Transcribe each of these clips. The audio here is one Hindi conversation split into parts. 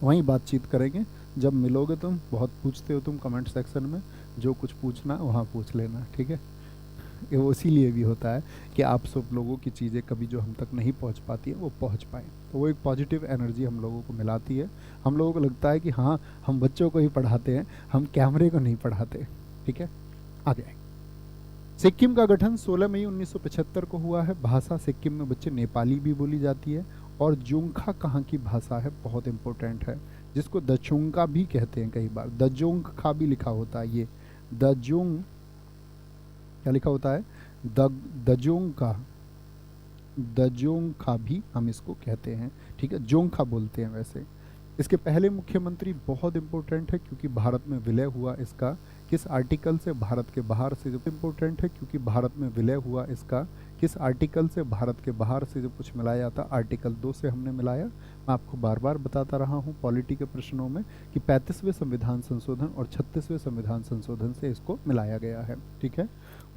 वहीं बातचीत करेंगे। जब मिलोगे तुम, बहुत पूछते हो तुम कमेंट सेक्शन में, जो कुछ पूछना वहाँ पूछ लेना, ठीक है। ये वो इसीलिए भी होता है कि आप सब लोगों की चीज़ें कभी जो हम तक नहीं पहुंच पाती है वो पहुंच पाए, तो वो एक पॉजिटिव एनर्जी हम लोगों को मिलाती है। हम लोगों को लगता है कि हाँ, हम बच्चों को ही पढ़ाते हैं, हम कैमरे को नहीं पढ़ाते, ठीक है। आगे आए। सिक्किम का गठन 16 मई 1975 को हुआ है। भाषा सिक्किम में बच्चे नेपाली भी बोली जाती है। और जोंगखा कहाँ की भाषा है, बहुत इंपॉर्टेंट है, जिसको दचोंगा भी कहते हैं, कई बार दजोंगखा भी लिखा होता है। ये दजोंग क्या लिखा होता है, द दजोंगखा, दजोंगखा भी हम इसको कहते हैं, ठीक है। जोंगखा बोलते हैं वैसे। इसके पहले मुख्यमंत्री बहुत इंपॉर्टेंट है क्योंकि भारत में विलय हुआ इसका किस आर्टिकल से, भारत के बाहर से। जो इंपॉर्टेंट है क्योंकि भारत में विलय हुआ इसका किस आर्टिकल से, भारत के बाहर से जो कुछ मिलाया था, आर्टिकल 2 से हमने मिलाया। मैं आपको बार बार बताता रहा हूँ पॉलिटी के प्रश्नों में कि 35वें संविधान संशोधन और 36वें संविधान संशोधन से इसको मिलाया गया है, ठीक है।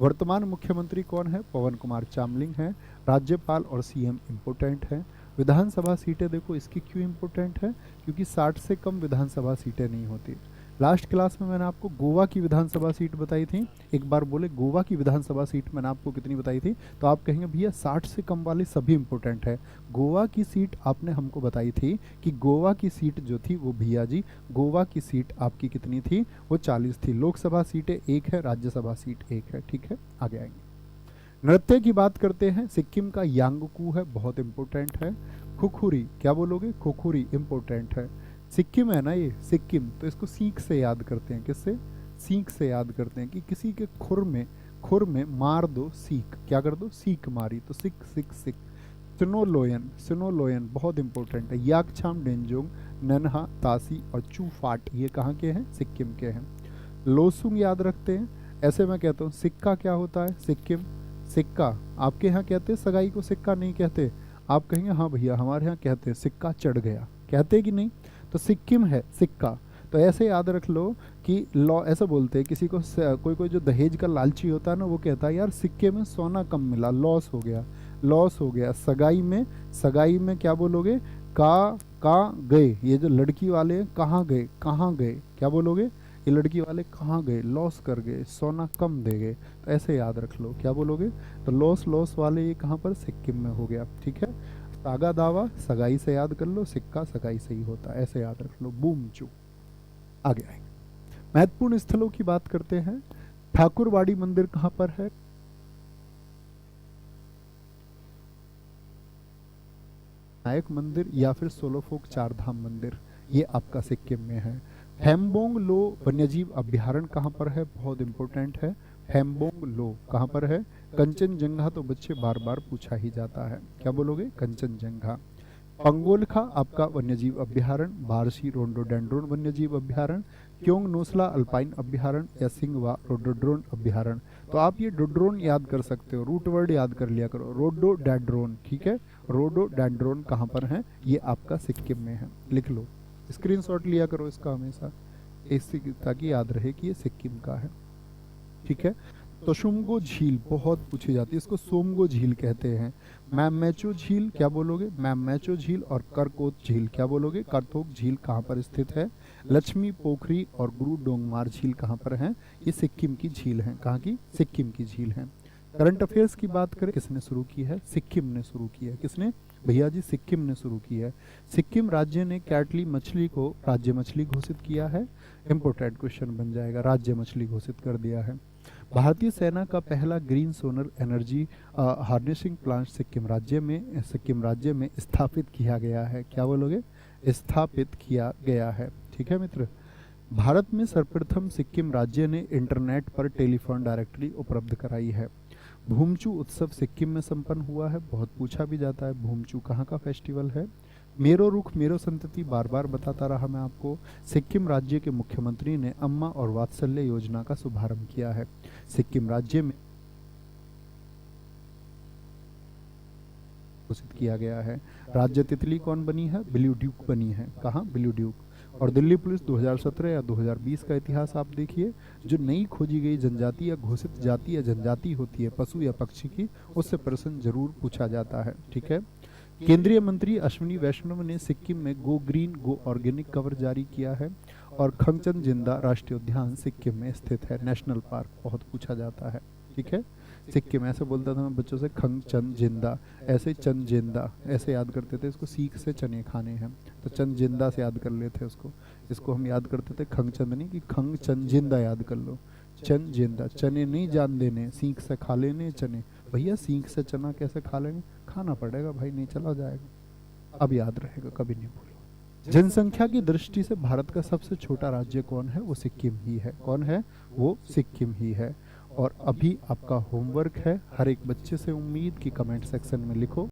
वर्तमान मुख्यमंत्री कौन है, पवन कुमार चामलिंग है। राज्यपाल और सीएम इम्पोर्टेंट है। विधानसभा सीटें देखो इसकी क्यों इम्पोर्टेंट है, क्योंकि 60 से कम विधानसभा सीटें नहीं होती। लास्ट क्लास में मैंने आपको गोवा की विधानसभा सीट बताई थी। एक बार बोले गोवा की विधानसभा सीट मैंने आपको कितनी बताई थी, तो आप कहेंगे भैया 60 से कम वाली सभी इंपॉर्टेंट है। गोवा की सीट आपने हमको बताई थी कि गोवा की सीट जो थी वो भैया जी, गोवा की सीट आपकी कितनी थी, वो 40 थी। लोकसभा सीटें 1 है, राज्यसभा सीट 1 है, ठीक है। आगे आएंगे। नृत्य की बात करते हैं। सिक्किम का यांगकू है, बहुत इंपॉर्टेंट है। खुखुरी क्या बोलोगे, खुखुरी इंपॉर्टेंट है। सिक्किम है ना ये, सिक्किम, तो इसको सीख से याद करते हैं, किससे, सीख से याद करते हैं कि किसी के खुर में मार दो सीख, क्या कर दो, सीख मारी, तो सिख सिख सिख। सिनोलोयन, सिनोलोयन बहुत इंपॉर्टेंट है। याकछाम डेंजोंग, ननहा, तासी और चूफाट ये कहाँ के हैं, सिक्किम के हैं। लोसुंग याद रखते हैं। ऐसे मैं कहता हूँ सिक्का क्या होता है, सिक्किम, सिक्का। आपके यहाँ कहते हैं सगाई को सिक्का, नहीं कहते। आप कहेंगे हाँ भैया हमारे यहाँ कहते हैं सिक्का चढ़ गया, कहते कि नहीं। तो सिक्किम है सिक्का। तो ऐसे याद रख लो कि लॉ ऐसा बोलते हैं किसी को, कोई कोई जो दहेज का लालची होता है ना, वो कहता है यार सिक्के में सोना कम मिला, लॉस हो गया, लॉस हो गया। सगाई में क्या बोलोगे, का गए। ये जो लड़की वाले हैं, कहाँ गए, कहाँ गए, क्या बोलोगे, ये लड़की वाले कहाँ गए, लॉस कर गए, सोना कम दे गए। तो ऐसे याद रख लो, क्या बोलोगे, तो लॉस लॉस वाले ये कहाँ पर, सिक्किम में हो गया, ठीक है। सागा दावा सगाई से याद कर लो, सिक्का सगाई से ही होता है, ऐसे याद रख लो, बूम चू। आगे आएंगे। महत्वपूर्ण स्थलों की बात करते हैं। ठाकुरवाड़ी मंदिर कहाँ पर है, नायक मंदिर या फिर सोलोफोक चार धाम मंदिर, ये आपका सिक्किम में है। हेम्बोंग लो वन्यजीव अभ्यारण्य कहाँ पर है, बहुत इंपॉर्टेंट है। हेम्बोंग लो कहाँ पर है। कंचनजंगा तो बच्चे बार बार पूछा ही जाता है, क्या बोलोगे, कंचनजंगा। पंगोलखा आपका वन्यजीव अभ्यारण्य, बारसी रोडोडेंड्रोन वन्यजीव अभ्यारण्य, क्योंग नोसला अल्पाइन अभ्यारण्य या सिंगवा रोडोड्रोन अभ्यारण्य। तो आप ये डोड्रोन याद कर सकते हो, रूट वर्ड याद कर लिया करो, रोडोडेंड्रोन, ठीक है। रोडोडेंड्रोन कहाँ पर है, ये आपका सिक्किम में है, लिख लो, स्क्रीनशॉट लिया करो इसका हमेशा, इससे ताकि याद रहे कि ये सिक्किम का है, ठीक है। तोशुमगो झील बहुत पूछी जाती है, इसको सोमगो झील कहते हैं। मैमैचो झील क्या बोलोगे, मैमैचो झील। और करकोत झील क्या बोलोगे, करतोक झील कहाँ पर स्थित है। लक्ष्मी पोखरी और गुरु डोंगमार झील कहाँ पर है, ये सिक्किम की झील है, कहाँ की, सिक्किम की झील है। करंट अफेयर्स की बात करें, किसने शुरू की है, सिक्किम ने शुरू की है। किसने, भैया जी सिक्किम ने शुरू की है। सिक्किम राज्य ने कैटली मछली को राज्य मछली घोषित किया है। इंपोर्टेंट क्वेश्चन बन जाएगा, राज्य मछली घोषित कर दिया है। भारतीय सेना का पहला green solar energy harnessing plant Sikkim राज्य में स्थापित किया गया है, क्या बोलोगे, स्थापित किया गया है, ठीक है मित्र। भारत में सर्वप्रथम सिक्किम राज्य ने इंटरनेट पर टेलीफोन डायरेक्टरी उपलब्ध कराई है। भूमचू उत्सव सिक्किम में संपन्न हुआ है, बहुत पूछा भी जाता है, भूमचू कहाँ का फेस्टिवल है। मेरो रुख मेरो संतति बार बार बताता रहा मैं आपको। सिक्किम राज्य के मुख्यमंत्री ने अम्मा और वात्सल्य योजना का शुभारंभ किया है। सिक्किम राज्य में घोषित किया गया है। राज्य तितली कौन बनी है, ब्लू ड्यूक बनी है, कहाँ, ब्लू ड्यूक। और दिल्ली पुलिस 2017 या 2020 का इतिहास आप देखिए, जो नई खोजी गई जनजाति या घोषित जाति या जनजाति होती है, पशु या पक्षी की, उससे प्रश्न जरूर पूछा जाता है, ठीक है। केंद्रीय मंत्री अश्विनी वैष्णव ने सिक्किम में गो ग्रीन गो ऑर्गेनिक कवर जारी किया है। और खंगचनजिंदा राष्ट्रीय उद्यान सिक्किम में स्थित है। नेशनल पार्क बहुत पूछा जाता है, ठीक है। सिक्किम ऐसे बोलता था मैं बच्चों से, खंगचनजिंदा, ऐसे चनजिंदा ऐसे याद करते थे। इसको सीख से चने खाने हैं तो चनजिंदा से याद कर लेते उसको। इसको हम याद करते थे खंगचंद नहीं कि खंगचनजिंदा याद कर लो। चनजिंदा, चने नहीं जान देने, सीख से खा लेने चने। भैया सीख से चना कैसे खा लेंगे, खाना पड़ेगा भाई, नहीं चला जाएगा। अब याद रहेगा, कभी नहीं भूलो। जनसंख्या की दृष्टि से भारत का सबसे छोटा राज्य कौन है, वो सिक्किम ही है। कौन है, वो सिक्किम ही है। और अभी आपका होमवर्क है, हर एक बच्चे से उम्मीद कि कमेंट सेक्शन में लिखो